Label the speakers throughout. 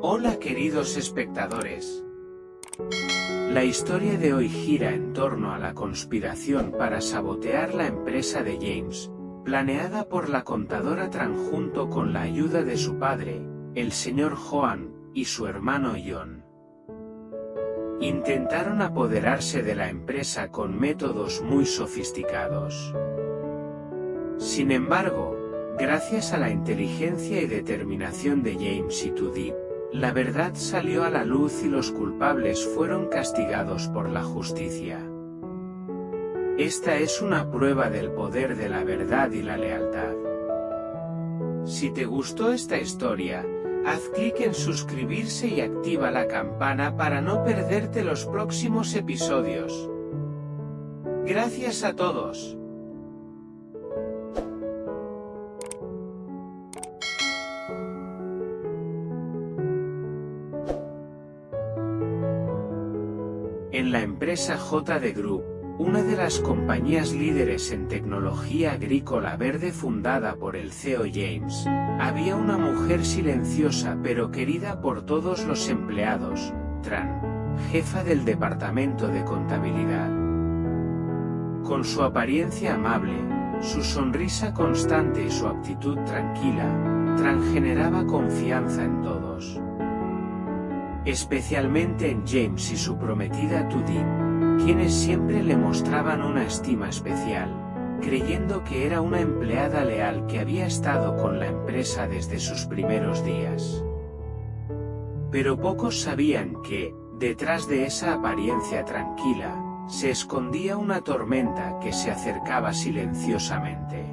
Speaker 1: Hola queridos espectadores. La historia de hoy gira en torno a la conspiración para sabotear la empresa de James, planeada por la contadora Tran junto con la ayuda de su padre, el señor Joan, y su hermano John. Intentaron apoderarse de la empresa con métodos muy sofisticados. Sin embargo, gracias a la inteligencia y determinación de James y Tudip, la verdad salió a la luz y los culpables fueron castigados por la justicia. Esta es una prueba del poder de la verdad y la lealtad. Si te gustó esta historia, haz clic en suscribirse y activa la campana para no perderte los próximos episodios. Gracias a todos. En la empresa JD Group, una de las compañías líderes en tecnología agrícola verde fundada por el CEO James, había una mujer silenciosa pero querida por todos los empleados, Tran, jefa del departamento de contabilidad. Con su apariencia amable, su sonrisa constante y su actitud tranquila, Tran generaba confianza en todos. Especialmente en James y su prometida Tudip, quienes siempre le mostraban una estima especial, creyendo que era una empleada leal que había estado con la empresa desde sus primeros días. Pero pocos sabían que, detrás de esa apariencia tranquila, se escondía una tormenta que se acercaba silenciosamente.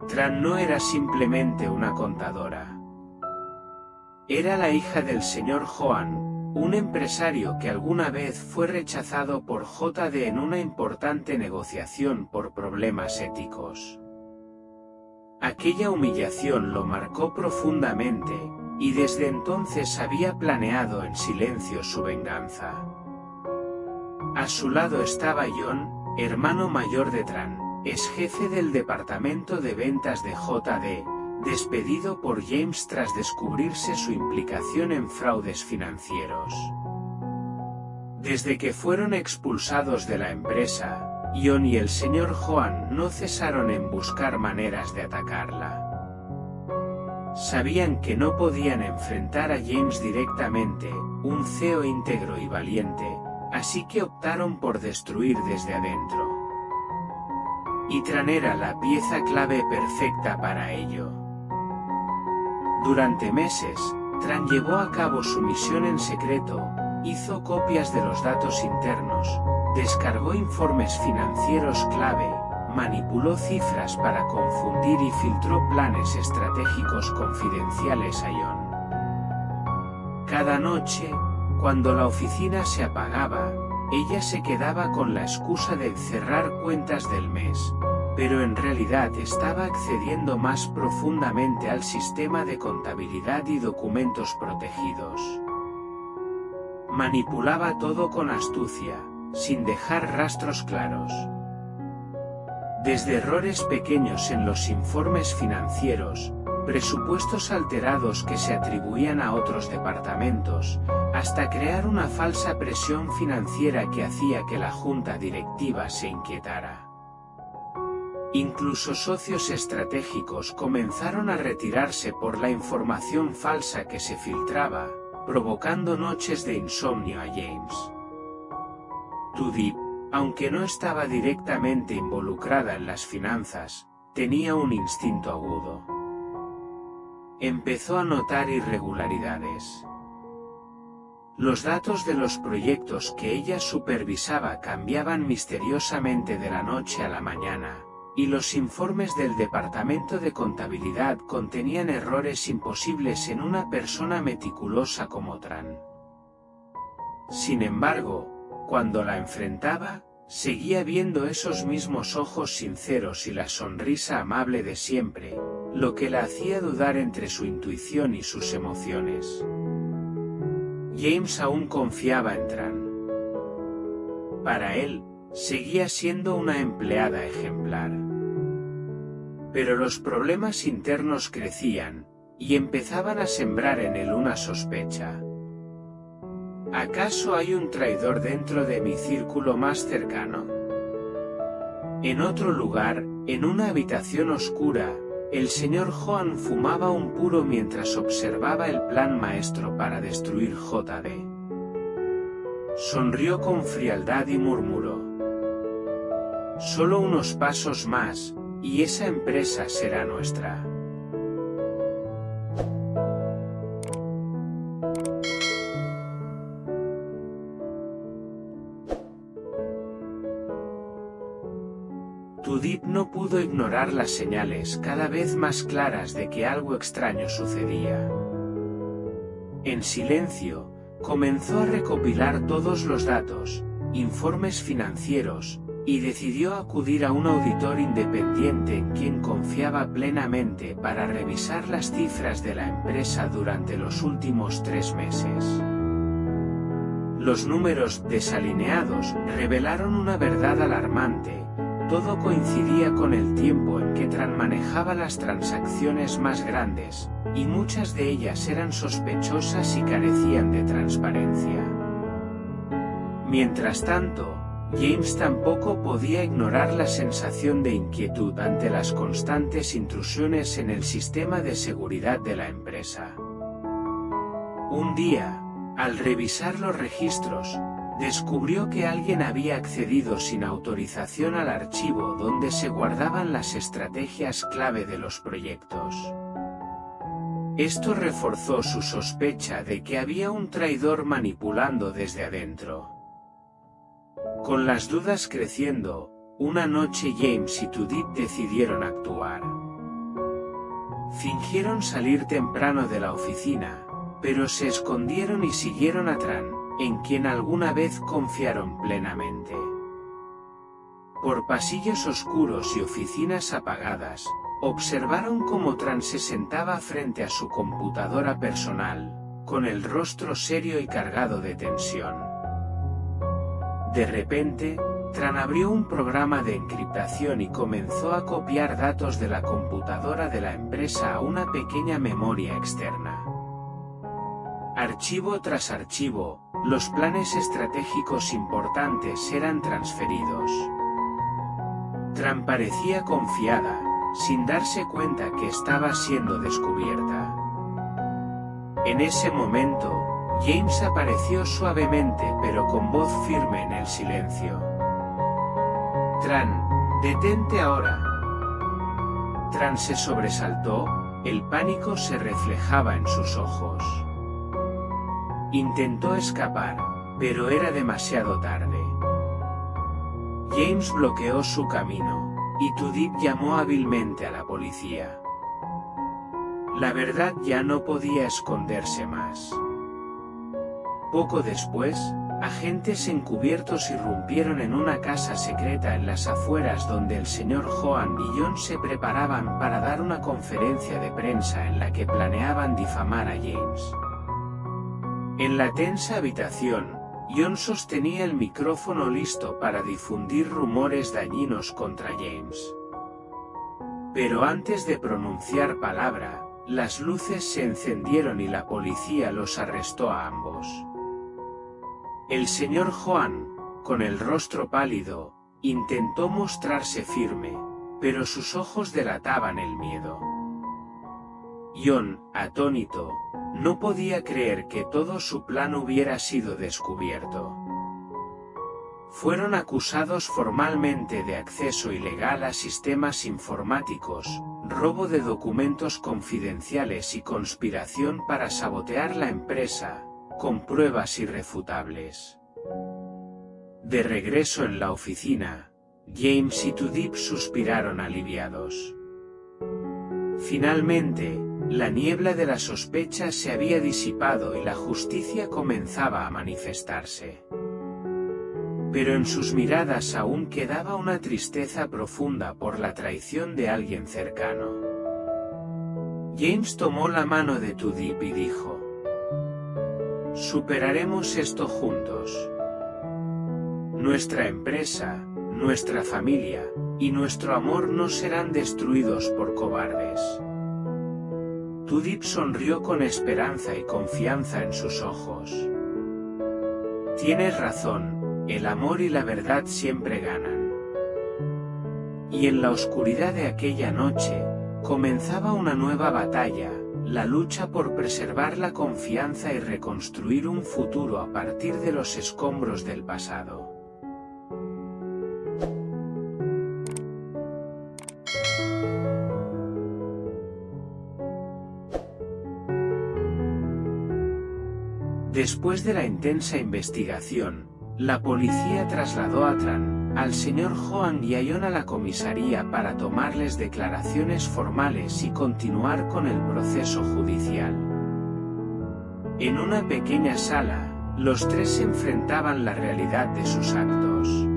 Speaker 1: Tran no era simplemente una contadora. Era la hija del señor Joan, un empresario que alguna vez fue rechazado por JD en una importante negociación por problemas éticos. Aquella humillación lo marcó profundamente, y desde entonces había planeado en silencio su venganza. A su lado estaba John, hermano mayor de Tran, ex jefe del departamento de ventas de JD, despedido por James tras descubrirse su implicación en fraudes financieros. Desde que fueron expulsados de la empresa, John y el señor Joan no cesaron en buscar maneras de atacarla. Sabían que no podían enfrentar a James directamente, un CEO íntegro y valiente, así que optaron por destruir desde adentro. Y Tran era la pieza clave perfecta para ello. Durante meses, Tran llevó a cabo su misión en secreto, hizo copias de los datos internos, descargó informes financieros clave, manipuló cifras para confundir y filtró planes estratégicos confidenciales a John. Cada noche, cuando la oficina se apagaba, ella se quedaba con la excusa de cerrar cuentas del mes, pero en realidad estaba accediendo más profundamente al sistema de contabilidad y documentos protegidos. Manipulaba todo con astucia, sin dejar rastros claros. Desde errores pequeños en los informes financieros, presupuestos alterados que se atribuían a otros departamentos, hasta crear una falsa presión financiera que hacía que la junta directiva se inquietara. Incluso socios estratégicos comenzaron a retirarse por la información falsa que se filtraba, provocando noches de insomnio a James. Tudip, aunque no estaba directamente involucrada en las finanzas, tenía un instinto agudo. Empezó a notar irregularidades. Los datos de los proyectos que ella supervisaba cambiaban misteriosamente de la noche a la mañana, y los informes del departamento de contabilidad contenían errores imposibles en una persona meticulosa como Tran. Sin embargo, cuando la enfrentaba, seguía viendo esos mismos ojos sinceros y la sonrisa amable de siempre, lo que la hacía dudar entre su intuición y sus emociones. James aún confiaba en Tran. Para él, seguía siendo una empleada ejemplar. Pero los problemas internos crecían, y empezaban a sembrar en él una sospecha. ¿Acaso hay un traidor dentro de mi círculo más cercano? En otro lugar, en una habitación oscura, el señor Joan fumaba un puro mientras observaba el plan maestro para destruir JD. Sonrió con frialdad y murmuró: «Solo unos pasos más, y esa empresa será nuestra». Tudip no pudo ignorar las señales cada vez más claras de que algo extraño sucedía. En silencio, comenzó a recopilar todos los datos, informes financieros, y decidió acudir a un auditor independiente en quien confiaba plenamente para revisar las cifras de la empresa durante los últimos 3 meses. Los números desalineados revelaron una verdad alarmante. Todo coincidía con el tiempo en que Tran manejaba las transacciones más grandes, y muchas de ellas eran sospechosas y carecían de transparencia. Mientras tanto, James tampoco podía ignorar la sensación de inquietud ante las constantes intrusiones en el sistema de seguridad de la empresa. Un día, al revisar los registros, descubrió que alguien había accedido sin autorización al archivo donde se guardaban las estrategias clave de los proyectos. Esto reforzó su sospecha de que había un traidor manipulando desde adentro. Con las dudas creciendo, una noche James y Tudip decidieron actuar. Fingieron salir temprano de la oficina, pero se escondieron y siguieron a Tran, en quien alguna vez confiaron plenamente. Por pasillos oscuros y oficinas apagadas, observaron cómo Tran se sentaba frente a su computadora personal, con el rostro serio y cargado de tensión. De repente, Tran abrió un programa de encriptación y comenzó a copiar datos de la computadora de la empresa a una pequeña memoria externa. Archivo tras archivo, los planes estratégicos importantes eran transferidos. Tran parecía confiada, sin darse cuenta que estaba siendo descubierta. En ese momento, James apareció suavemente pero con voz firme en el silencio. «Tran, detente ahora». Tran se sobresaltó, el pánico se reflejaba en sus ojos. Intentó escapar, pero era demasiado tarde. James bloqueó su camino, y Tudip llamó hábilmente a la policía. La verdad ya no podía esconderse más. Poco después, agentes encubiertos irrumpieron en una casa secreta en las afueras donde el señor Joan y John se preparaban para dar una conferencia de prensa en la que planeaban difamar a James. En la tensa habitación, John sostenía el micrófono listo para difundir rumores dañinos contra James. Pero antes de pronunciar palabra, las luces se encendieron y la policía los arrestó a ambos. El señor Joan, con el rostro pálido, intentó mostrarse firme, pero sus ojos delataban el miedo. John, atónito, no podía creer que todo su plan hubiera sido descubierto. Fueron acusados formalmente de acceso ilegal a sistemas informáticos, robo de documentos confidenciales y conspiración para sabotear la empresa, con pruebas irrefutables. De regreso en la oficina, James y Tudip suspiraron aliviados. Finalmente, la niebla de la sospecha se había disipado y la justicia comenzaba a manifestarse. Pero en sus miradas aún quedaba una tristeza profunda por la traición de alguien cercano. James tomó la mano de Tudip y dijo: «Superaremos esto juntos. Nuestra empresa, nuestra familia, y nuestro amor no serán destruidos por cobardes». Deep sonrió con esperanza y confianza en sus ojos. Tienes razón, el amor y la verdad siempre ganan. Y en la oscuridad de aquella noche, comenzaba una nueva batalla, la lucha por preservar la confianza y reconstruir un futuro a partir de los escombros del pasado. Después de la intensa investigación, la policía trasladó a Tran, al señor Joan y a John a la comisaría para tomarles declaraciones formales y continuar con el proceso judicial. En una pequeña sala, los tres se enfrentaban la realidad de sus actos.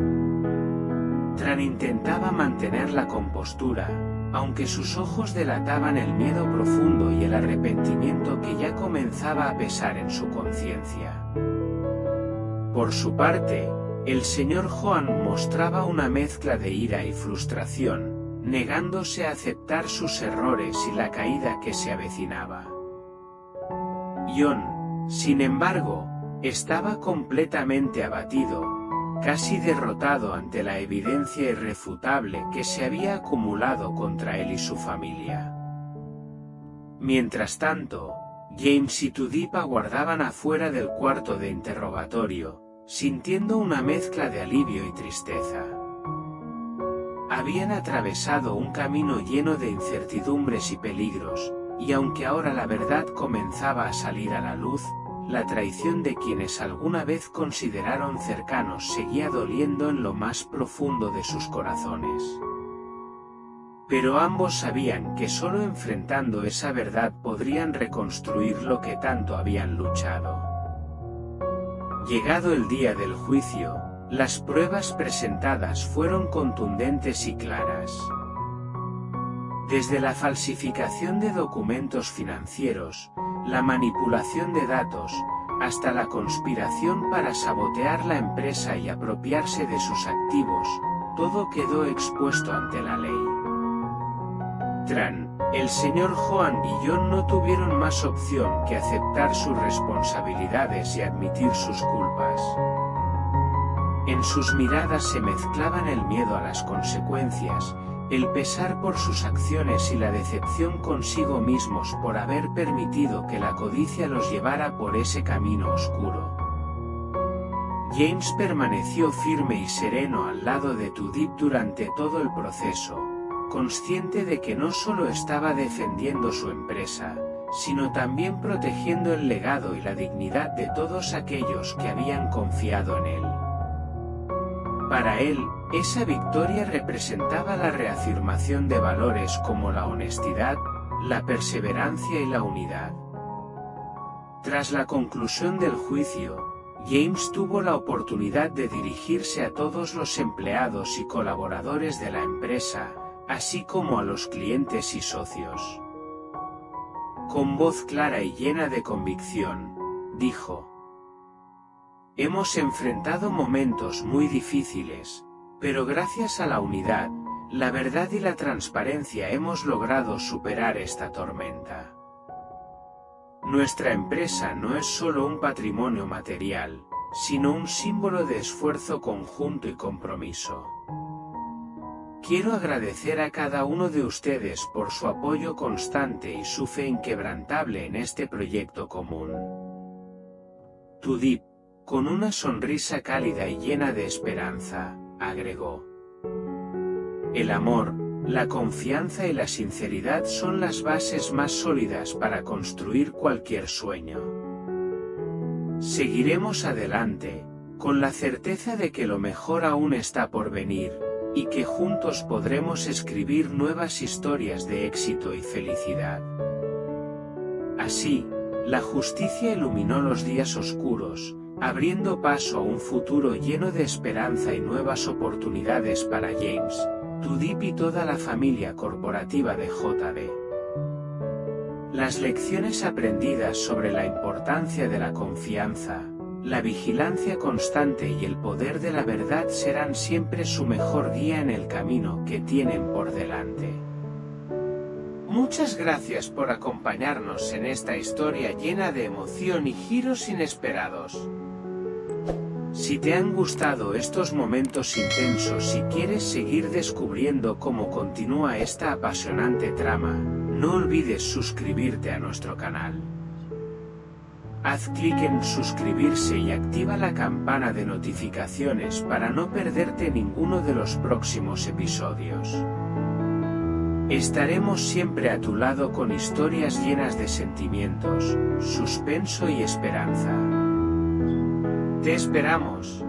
Speaker 1: Tran intentaba mantener la compostura, aunque sus ojos delataban el miedo profundo y el arrepentimiento que ya comenzaba a pesar en su conciencia. Por su parte, el señor Joan mostraba una mezcla de ira y frustración, negándose a aceptar sus errores y la caída que se avecinaba. John, sin embargo, estaba completamente abatido, casi derrotado ante la evidencia irrefutable que se había acumulado contra él y su familia. Mientras tanto, James y Deep aguardaban afuera del cuarto de interrogatorio, sintiendo una mezcla de alivio y tristeza. Habían atravesado un camino lleno de incertidumbres y peligros, y aunque ahora la verdad comenzaba a salir a la luz, la traición de quienes alguna vez consideraron cercanos seguía doliendo en lo más profundo de sus corazones. Pero ambos sabían que solo enfrentando esa verdad podrían reconstruir lo que tanto habían luchado. Llegado el día del juicio, las pruebas presentadas fueron contundentes y claras. Desde la falsificación de documentos financieros, la manipulación de datos, hasta la conspiración para sabotear la empresa y apropiarse de sus activos, todo quedó expuesto ante la ley. Tran, el señor Joan y John no tuvieron más opción que aceptar sus responsabilidades y admitir sus culpas. En sus miradas se mezclaban el miedo a las consecuencias, el pesar por sus acciones y la decepción consigo mismos por haber permitido que la codicia los llevara por ese camino oscuro. James permaneció firme y sereno al lado de Deep durante todo el proceso, consciente de que no solo estaba defendiendo su empresa, sino también protegiendo el legado y la dignidad de todos aquellos que habían confiado en él. Para él, esa victoria representaba la reafirmación de valores como la honestidad, la perseverancia y la unidad. Tras la conclusión del juicio, James tuvo la oportunidad de dirigirse a todos los empleados y colaboradores de la empresa, así como a los clientes y socios. Con voz clara y llena de convicción, dijo: «Hemos enfrentado momentos muy difíciles, pero gracias a la unidad, la verdad y la transparencia hemos logrado superar esta tormenta. Nuestra empresa no es solo un patrimonio material, sino un símbolo de esfuerzo conjunto y compromiso. Quiero agradecer a cada uno de ustedes por su apoyo constante y su fe inquebrantable en este proyecto común». Deep, con una sonrisa cálida y llena de esperanza, agregó: «El amor, la confianza y la sinceridad son las bases más sólidas para construir cualquier sueño. Seguiremos adelante, con la certeza de que lo mejor aún está por venir, y que juntos podremos escribir nuevas historias de éxito y felicidad». Así, la justicia iluminó los días oscuros, abriendo paso a un futuro lleno de esperanza y nuevas oportunidades para James, Deep y toda la familia corporativa de JD. Las lecciones aprendidas sobre la importancia de la confianza, la vigilancia constante y el poder de la verdad serán siempre su mejor guía en el camino que tienen por delante. Muchas gracias por acompañarnos en esta historia llena de emoción y giros inesperados. Si te han gustado estos momentos intensos y quieres seguir descubriendo cómo continúa esta apasionante trama, no olvides suscribirte a nuestro canal. Haz clic en suscribirse y activa la campana de notificaciones para no perderte ninguno de los próximos episodios. Estaremos siempre a tu lado con historias llenas de sentimientos, suspenso y esperanza. ¡Te esperamos!